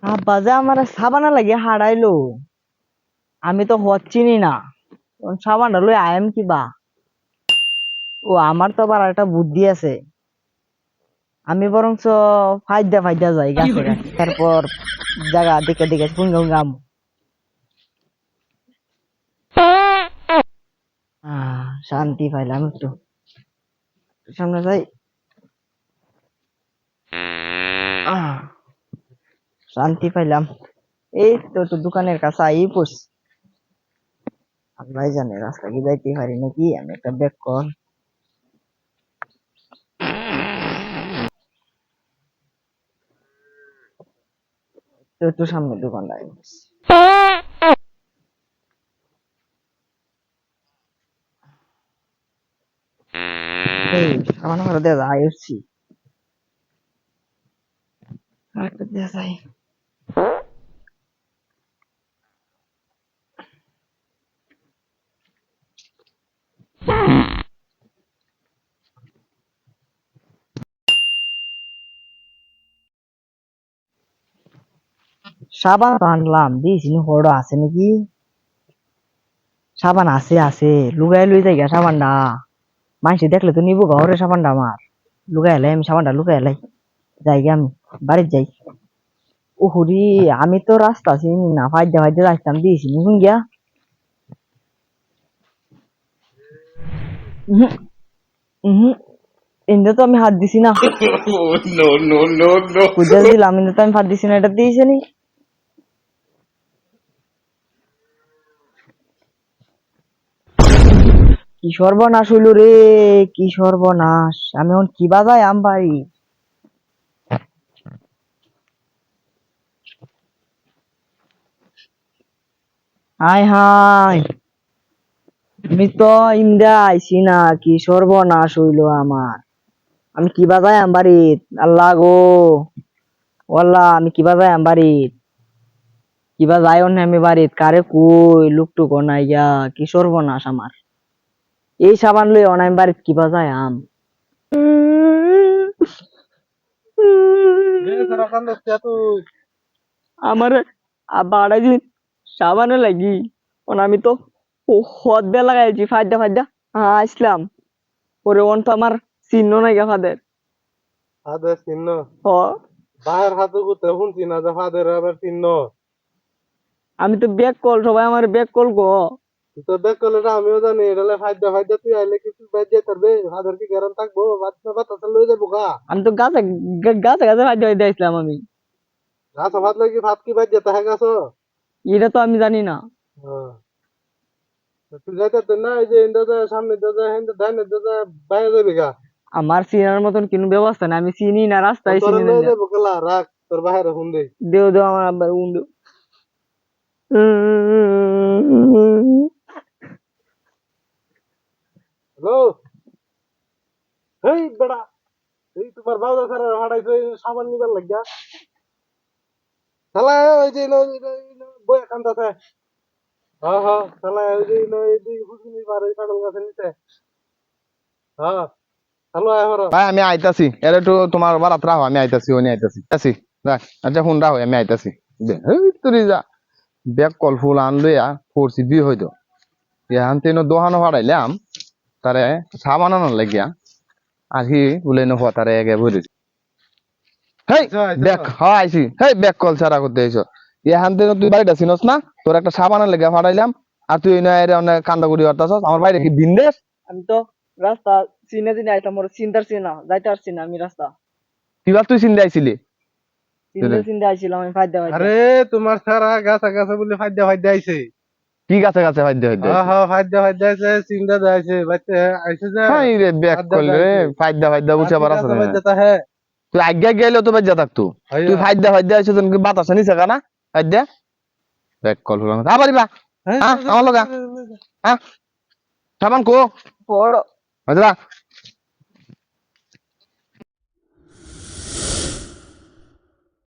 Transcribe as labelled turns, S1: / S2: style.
S1: আব্বা যে আমার সাবানা লাগে হারাইলো, আমি তো হচ্ছিনি না। সাবানটা লই আয়াম কিবা। ও আমার তো আবার একটা বুদ্ধি আছে। আমি বরঞ্চ ফাইদা ফাইদা যাই গাছে গাছে, এরপর জায়গা দেখে দেখে ফুঙ্গা ফুঙ্গাম। শান্তি পাইলাম একটু। সামনে যাই। শান্তি পাইলাম। এই তো একটু দোকানের কাছে আই পড়ছি। আল্লাহ জানে রাস্তা কি যাইতে পারি নাকি, আমি একটা ব্যাগ কর। তো একটু সামনে দোকানটা আই পড়ছি। এই সামান্য করে দেয়া যায় উঠছি। আরেকটা দেয়া যায়। সাবান তো আনলাম, দিয়েছি হড় আছে নাকি? সাবান আছে আছে, লুগাই লই যাই গা সাবানটা। মাইসে দেখলে তো নিবো ঘরে সাবানটা আমার। লুগাই এলাই আমি সাবানটা লুগাই এলাই। যাই গে আমি, বাড়ির যাই। ওহরি, আমি তো রাস্তা চিনি না, ফাইদা ফাইদা যাইতাম, দিয়েছি নুন গিয়া। উহু উহু, এনে তো আমি হাত দিছি না। কুইজা দিলাম, এনে তো আমি হাত দিছি না, এটা দিয়েছে নি। কি সর্বনাশ হইল রে, কি সর্বনাশ! আমি এখন কি বাজাই আম বাড়ি। হাই হাই, আমি তো ইন্দা আইছি না, কি সর্বনাশ হইল আমার। আমি কি বাজাই আম বাড়িত, আল্লাহ গো, ওয়াল্লাহ আমি কি বাজাই আম বাড়িত। কিবা যাই না আমি বাড়িত, কারে কই লুকটুক নাই গিয়া, কি সর্বনাশ আমার। এই সাবান লই অনাইম বাড়িত কিবা যায় আম। আমার বাড়াই দিন সাবানে লাগি, আমি তো হদ বে লাগাইছি ফায়দা ফায়দা। হ্যাঁ আসলাম, পরে অন তো আমার চিহ্ন নাই গা ফাদের।
S2: ফাদের চিহ্ন
S1: হ,
S2: বাহের হাতে গুতে শুনছি না যে ফাদের আবার চিহ্ন।
S1: আমি তো ব্যাক কল, সবাই আমার ব্যাক কল গো।
S2: তুই তো বেক করলে আমিও জানি এটা ফাইদা ফাইদা তুই আইলে কিছু বাইজে করবে ফাদের কি গ্যারান থাকবো বাচ্চা বাচ্চা লই যাবো গা।
S1: আমি তো গাছে গাছে গাছে ফায়দা ফায়দা আসলাম আমি।
S2: গাছ ভাত লাগি ভাত কি বাইজে তাহে গাছ।
S1: এটা তো আমি জানি না।
S2: তুই যাইতে না এই যে ইন্দা সামনে দাদা হেন্দা ডাইনে দাদা বাইরে যাবি গা।
S1: আমার চিনার মতন কোনো ব্যবস্থা নাই, আমি চিনি না, রাস্তায়
S2: তোর
S1: চিনি
S2: লই
S1: না।
S2: যাবো গেলা রাখ তোর বাইরে হুন দে।
S1: দেও দেও আমার আব্বার উন্ডু।
S2: হ্যালো, হেই বেড়া, এই তোমার বাউদা স্যার হাঁটাইছে সাবান নিবার লাগিয়া। শালা ওই যে বই কান্দাছে। হ্যাঁ হ্যাঁ শালা ওই যে এই যে হুজুনি পার ওই কাঁঠাল গাছের নিচে। হ্যাঁ হ্যালো এখন
S3: ভাই আমি আইতাছি, এর একটু তোমার বারাত রাখো, আমি আইতাছি, ওনি আইতাছি আছি। রাখ, আচ্ছা ফোন রাখো, আমি আইতাছি। তুই যা ব্যাগ কল ফুল আন লইয়া ফোরসি দুই হইতো এখন তেন দোকানো হারাইলাম তারে সাবান আনার লাগিয়া, আর হি উলেন হওয়া তারে এগে ভরেছি। হেই ব্যাগ হ্যাঁ আইছি, হেই ব্যাগ কল ছাড়া করতে আইছো। এখন তেন তুই বাড়িটা চিনস না, তোর একটা সাবানের লেগে ফাটাইলাম, আর তুই অনেক কান্দা করি হরতাছস। আমার বাইরে কি বিন্দেশ?
S1: আমি তো রাস্তা চিনে চিনে আইতাম, মোর চিন্তার চিনা যাইতে পারছি না আমি রাস্তা।
S3: কিবার তুই চিন্তা আইছিলি?
S1: চিনতে চিনতে আইছিলাম আমি ফায়দা ফায়দা।
S2: আরে তোমার সারা গাছা গাছা বলে ফাইদা ফাইদা আইছে।
S3: কি গাছে গাছে ফাইদে ফাইদে
S2: হ্যাঁ
S3: আইছি?
S2: হ্যাঁ ফাইদা ফাইদা আইছে চিন্তা যাইছে বাচ্চা আইছে যে
S3: হাই রে ব্যাক
S2: ফাইদা
S3: করলে রে,
S2: যাইছে।
S3: ফায়দা ফায়দা
S2: আর
S3: বুঝে
S2: কি
S3: আবার আছে
S2: গাছা
S3: না।
S2: বাজ্যা তাহে
S3: তুই আজ্ঞা গেলেও তো বাজ্যা থাকতো। তুই
S2: হইয়া
S3: ফায়দা ফায়দা আইছো তুমি কি বাতাসে নিছে কানা ফায়দা ব্যাক কল হলো না পারিবা।
S2: হ্যাঁ
S3: হ্যাঁ আমার লগা হ্যাঁ সাবান কো
S1: বড়
S3: হজরা